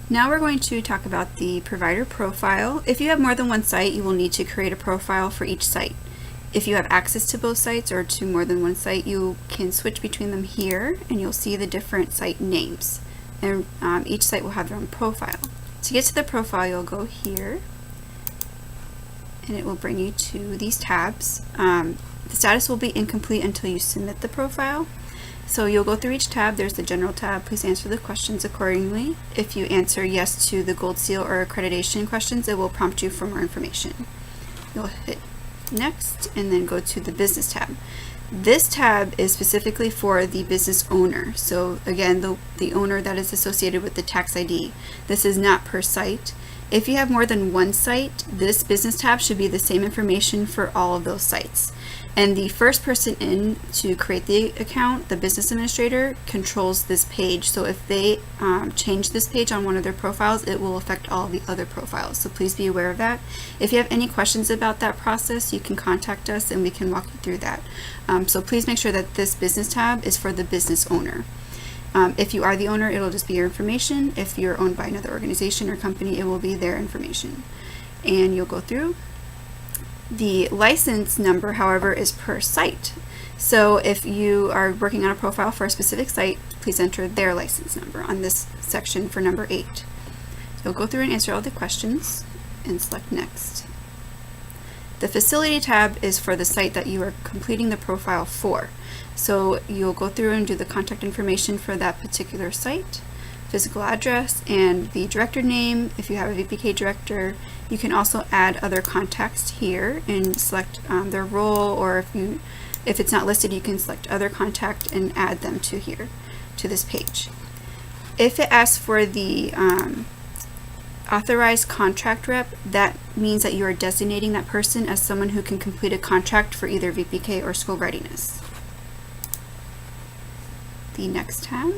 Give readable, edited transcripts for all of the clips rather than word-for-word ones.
Now we're going to talk about the provider profile. If you have more than one site, you will need to create a profile for each site. If you have access to both sites or to more than one site, you can switch between them here and you'll see the different site names. And each site will have their own profile. To get to the profile, you'll go here and it will bring you to these tabs. The status will be incomplete until you submit the profile. So you'll go through each tab. There's the general tab. Please answer the questions accordingly. If you answer yes to the gold seal or accreditation questions, it will prompt you for more information. You'll hit next and then go to the business tab. This tab is specifically for the business owner. So again, the owner that is associated with the tax ID. This is not per site. If you have more than one site, this business tab should be the same information for all of those sites. And the first person in to create the account, the business administrator, controls this page. So if they change this page on one of their profiles, it will affect all of the other profiles. So please be aware of that. If you have any questions about that process, you can contact us and we can walk you through that. So please make sure that this business tab is for the business owner. If you are the owner, it'll just be your information. If you're owned by another organization or company, it will be their information. And you'll go through. The license number, however, is per site. So if you are working on a profile for a specific site, please enter their license number on this section for number 8. You'll go through and answer all the questions and select next. The facility tab is for the site that you are completing the profile for. So you'll go through and do the contact information for that particular site, physical address, and the director name. If you have a VPK director, you can also add other contacts here and select their role, or if it's not listed, you can select other contact and add them to here, to this page. If it asks for the authorized contract rep, that means that you are designating that person as someone who can complete a contract for either VPK or school readiness. The next tab.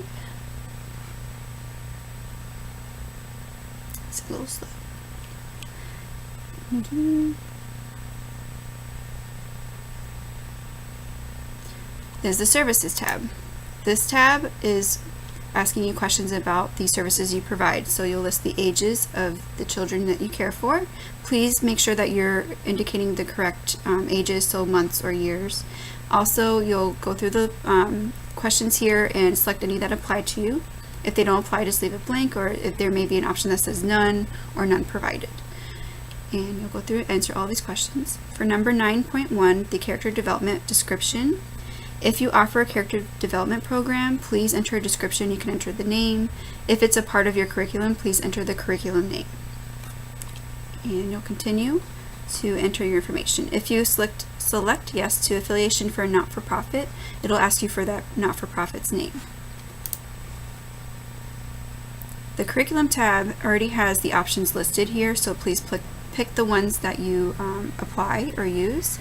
It's a little slow. There's the services tab. This tab is asking you questions about the services you provide. So you'll list the ages of the children that you care for. Please make sure that you're indicating the correct ages, so months or years. Also, you'll go through the questions here and select any that apply to you. If they don't apply, just leave it blank, or if there may be an option that says none or none provided. And you'll go through and answer all these questions. For number 9.1, the character development description. If you offer a character development program, please enter a description. You can enter the name. If it's a part of your curriculum, please enter the curriculum name. And you'll continue to enter your information. If you select yes to affiliation for a not-for-profit, it'll ask you for that not-for-profit's name. The curriculum tab already has the options listed here, so please pick the ones that you apply or use.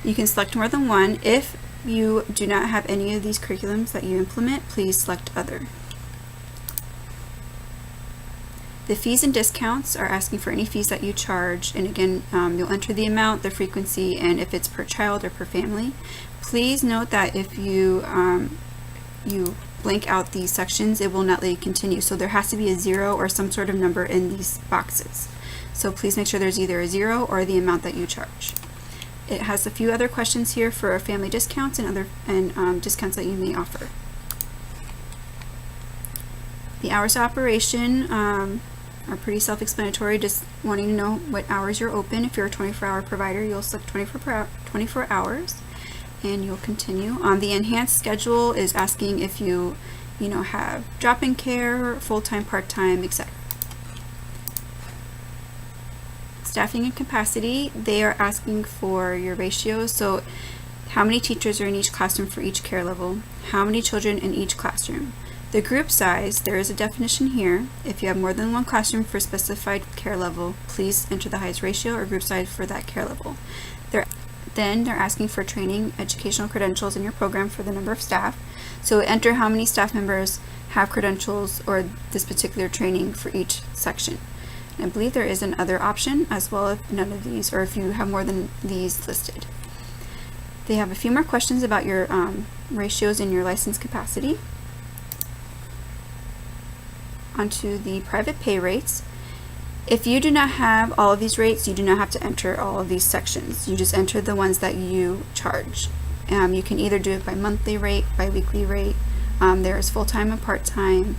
You can select more than one. If you do not have any of these curriculums that you implement, please select other. The fees and discounts are asking for any fees that you charge, and again, you'll enter the amount, the frequency, and if it's per child or per family. Please note that if you blank out these sections, it will not let you continue. So there has to be a 0 or some sort of number in these boxes. So please make sure there's either a 0 or the amount that you charge. It has a few other questions here for family discounts and other discounts that you may offer. The hours of operation are pretty self-explanatory, just wanting to know what hours you're open. If you're a 24-hour provider, you'll select 24 hours and you'll continue. The enhanced schedule is asking if you have drop-in care, full-time, part-time, etc. Staffing and capacity, they are asking for your ratios. So how many teachers are in each classroom for each care level? How many children in each classroom? The group size, there is a definition here. If you have more than one classroom for a specified care level, please enter the highest ratio or group size for that care level. Then they're asking for training, educational credentials in your program for the number of staff. So enter how many staff members have credentials or this particular training for each section. I believe there is another option as well if none of these, or if you have more than these listed. They have a few more questions about your ratios in your license capacity. onto the private pay rates. If you do not have all of these rates, you do not have to enter all of these sections. You just enter the ones that you charge. You can either do it by monthly rate, by weekly rate. There is full-time and part-time.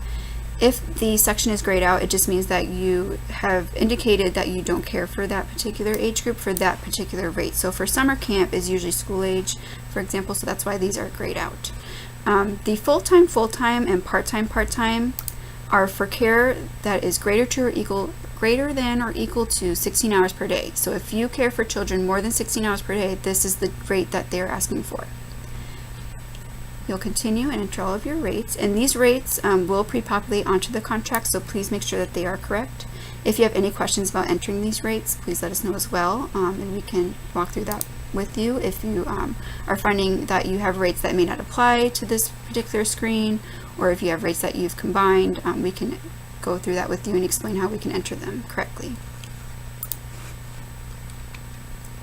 If the section is grayed out, it just means that you have indicated that you don't care for that particular age group for that particular rate. So for summer camp is usually school age, for example, so that's why these are grayed out. The full-time, and part-time are for care that is greater than or equal to 16 hours per day. So if you care for children more than 16 hours per day, this is the rate that they're asking for. You'll continue and enter all of your rates, and these rates will pre-populate onto the contract, so please make sure that they are correct. If you have any questions about entering these rates, please let us know as well, and we can walk through that with you. If you are finding that you have rates that may not apply to this particular screen, or if you have rates that you've combined, we can go through that with you and explain how we can enter them correctly.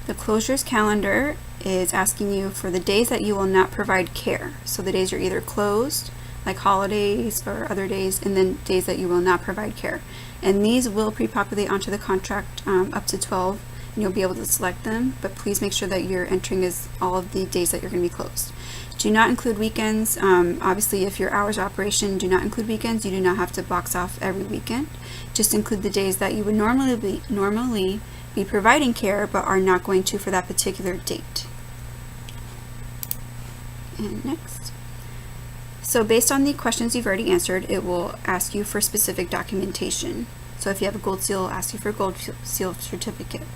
The closures calendar is asking you for the days that you will not provide care. So the days you're either closed, like holidays or other days, and then days that you will not provide care. And these will pre-populate onto the contract up to 12, and you'll be able to select them, but please make sure that you're entering as all of the days that you're going to be closed. Do not include weekends. Obviously, if your hours of operation do not include weekends, you do not have to box off every weekend. Just include the days that you would normally be providing care but are not going to for that particular date. And next. So based on the questions you've already answered, it will ask you for specific documentation. So if you have a gold seal, it'll ask you for a gold seal certificate.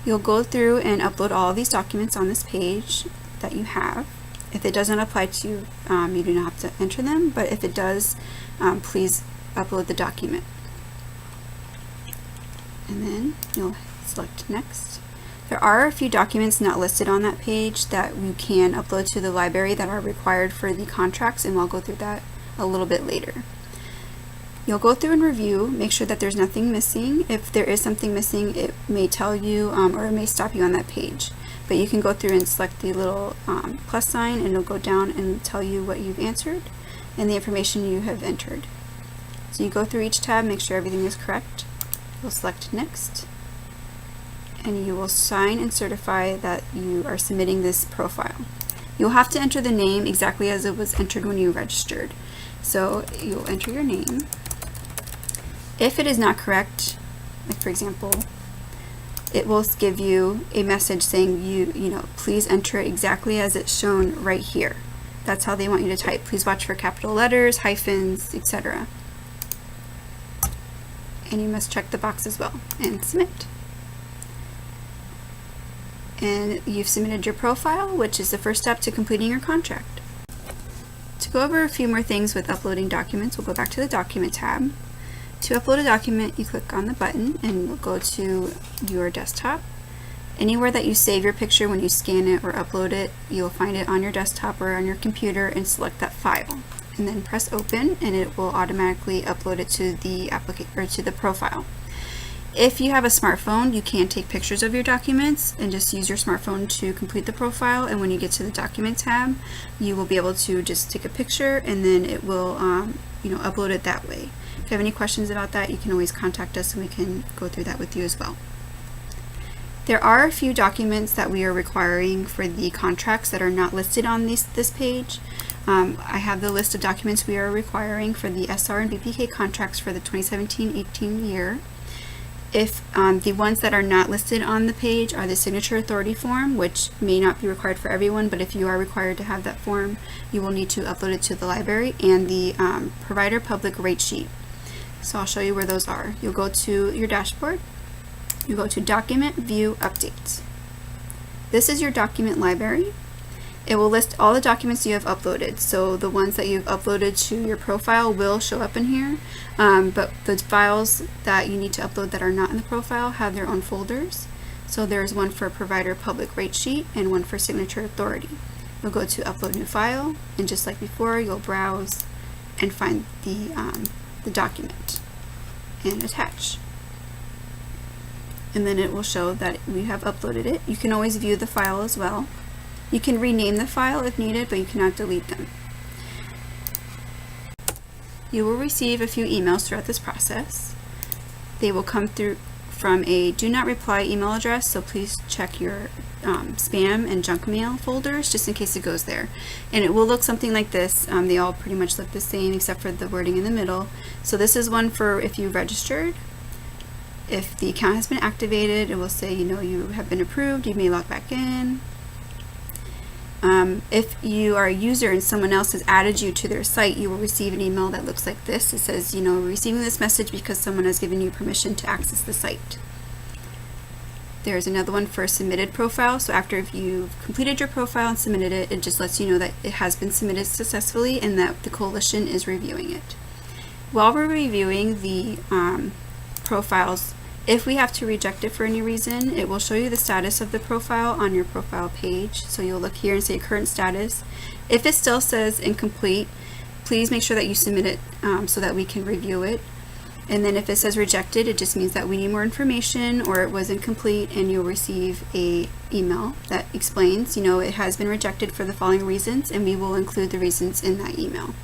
You'll go through and upload all of these documents on this page that you have. If it doesn't apply to you, you do not have to enter them, but if it does, please upload the document. And then you'll select next. There are a few documents not listed on that page that you can upload to the library that are required for the contracts, and we'll go through that a little bit later. You'll go through and review, make sure that there's nothing missing. If there is something missing, it may tell you or it may stop you on that page. But you can go through and select the little plus sign, and it'll go down and tell you what you've answered and the information you have entered. So you go through each tab, make sure everything is correct. You'll select next, and you will sign and certify that you are submitting this profile. You'll have to enter the name exactly as it was entered when you registered. So you'll enter your name. If it is not correct, like for example, it will give you a message saying please enter it exactly as it's shown right here. That's how they want you to type. Please watch for capital letters, hyphens, etc. And you must check the box as well and submit. And you've submitted your profile, which is the first step to completing your contract. To go over a few more things with uploading documents, we'll go back to the document tab. To upload a document, you click on the button and we'll go to your desktop. Anywhere that you save your picture, when you scan it or upload it, you'll find it on your desktop or on your computer, and select that file. And then press open, and it will automatically upload it to the to the profile. If you have a smartphone, you can take pictures of your documents and just use your smartphone to complete the profile, and when you get to the document tab, you will be able to just take a picture, and then it will upload it that way. If you have any questions about that, you can always contact us and we can go through that with you as well. There are a few documents that we are requiring for the contracts that are not listed on this page. I have the list of documents we are requiring for the SR and BPK contracts for the 2017-18 year. If the ones that are not listed on the page are the signature authority form, which may not be required for everyone, but if you are required to have that form, you will need to upload it to the library, and the provider public rate sheet. So I'll show you where those are. You'll go to your dashboard, you go to document view updates. This is your document library. It will list all the documents you have uploaded. So the ones that you've uploaded to your profile will show up in here, but the files that you need to upload that are not in the profile have their own folders. So there's one for provider public rate sheet and one for signature authority. You'll go to upload new file, and just like before, you'll browse and find the document and attach. And then it will show that we have uploaded it. You can always view the file as well. You can rename the file if needed, but you cannot delete them. You will receive a few emails throughout this process. They will come through from a do not reply email address, so please check your spam and junk mail folders just in case it goes there. And it will look something like this. They all pretty much look the same except for the wording in the middle. So this is one for if you registered. If the account has been activated, it will say, you have been approved, you may log back in. If you are a user and someone else has added you to their site, you will receive an email that looks like this. It says, we're receiving this message because someone has given you permission to access the site. There's another one for a submitted profile. So after you've completed your profile and submitted it, it just lets you know that it has been submitted successfully and that the coalition is reviewing it. While we're reviewing the profiles, if we have to reject it for any reason, it will show you the status of the profile on your profile page. So you'll look here and say current status. If it still says incomplete, please make sure that you submit it so that we can review it. And then if it says rejected, it just means that we need more information or it was incomplete, and you'll receive a email that explains, it has been rejected for the following reasons, and we will include the reasons in that email.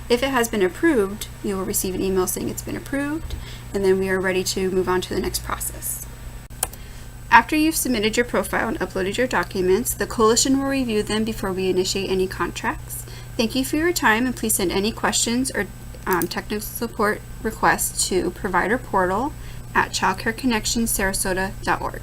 If it has been approved, you will receive an email saying it's been approved, and then we are ready to move on to the next process. After you've submitted your profile and uploaded your documents, the coalition will review them before we initiate any contracts. Thank you for your time, and please send any questions or technical support requests to providerportal@childcareconnectionsarasota.org.